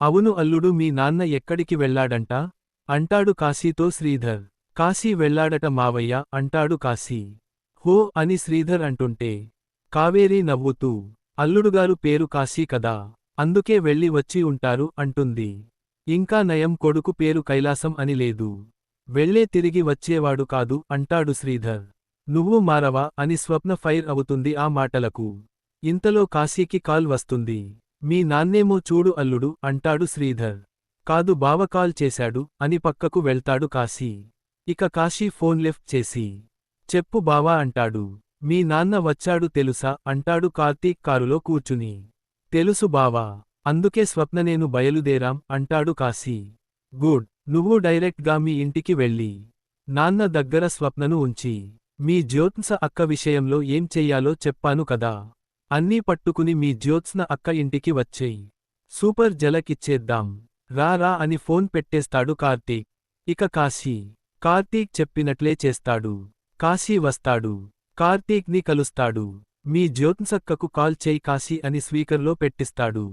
అవును అల్లుడు మీ నాన్న ఎక్కడికి వెళ్ళాడంట అంటాడు కాశీతో శ్రీధర్. కాశీ వెళ్ళాడట మావయ్య అంటాడు కాశీ. హో అని శ్రీధర్ అంటుంటే కావేరి నవ్వుతూ అల్లుడుగారు పేరు కాశీ కదా, అందుకే వెళ్ళి వచ్చి ఉంటారు అంటుంది. ఇంకా నయం కొడుకు పేరు కైలాసం అని లేదు. వెళ్ళే తిరిగి వచ్చేవాడు కాదు అంటాడు శ్రీధర్. నువ్వు మారవా అని స్వప్న ఫైర్ అవుతుంది ఆ మాటలకు. ఇంతలో కాశీకి కాల్ వస్తుంది. మీ నాన్నేమో చూడు అల్లుడు అంటాడు శ్రీధర్. కాదు బావ కాల్ చేశాడు అని పక్కకు వెళ్తాడు కాశీ. ఇక కాశీ ఫోన్ లిఫ్ట్ చేసి చెప్పు బావా అంటాడు. మీ నాన్న వచ్చాడు తెలుసా అంటాడు కార్తీక్ కారులో కూర్చుని. తెలుసు బావా, అందుకే స్వప్న నేను బయలుదేరాం అంటాడు కాశీ. గుడ్, నువ్వు డైరెక్ట్ గా మీ ఇంటికి వెళ్ళి నాన్న దగ్గర స్వప్నను ఉంచి మీ జ్యోత్స్న అక్క విషయంలో ఏం చెయ్యాలో చెప్పాను కదా, అన్నీ పట్టుకుని మీ జ్యోత్స్న అక్క ఇంటికి వచ్చేయ్. సూపర్ జలకిచ్చేద్దాం రా రా అని ఫోన్ పెట్టేస్తాడు కార్తీక్. ఇక కాశీ కార్తీక్ చెప్పినట్లే చేస్తాడు. కాశీ వస్తాడు. కార్తీక్ ని కలుస్తాడు. మీ జ్యోత్స్నక్కకు కాల్ చేయి కాశీ అని స్పీకర్లో పెట్టిస్తాడు.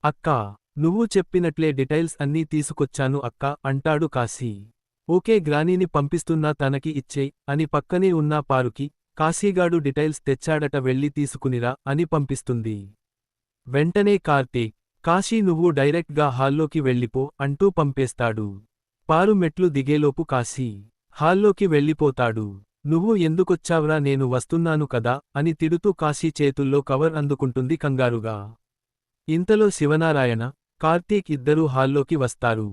అక్కా, నువ్వు చెప్పినట్లే డీటెయిల్స్ అన్నీ తీసుకొచ్చాను అక్క అంటాడు కాశీ. ఓకే గ్రానీని పంపిస్తున్నా తనకి ఇచ్చేయ్ అని పక్కనే ఉన్న పారుకి కాశీగాడు డీటెయిల్స్ తెచ్చాడట వెళ్ళి తీసుకునిరా అని పంపిస్తుంది. వెంటనే కార్తీక్ కాశీ నువ్వు డైరెక్ట్ గా హాల్లోకి వెళ్ళిపో అంటూ పంపేస్తాడు. పారు మెట్లు దిగేలోపు కాశీ హాల్లోకి వెళ్ళిపోతాడు. నువ్వు ఎందుకొచ్చావ్రా నేను వస్తున్నాను కదా అని తిడుతూ కాశీ చేతుల్లో కవర్ అందుకుంటుంది కంగారుగా. ఇంతలో శివనారాయణ, కార్తీక్ ఇద్దరూ హాల్లోకి వస్తారు.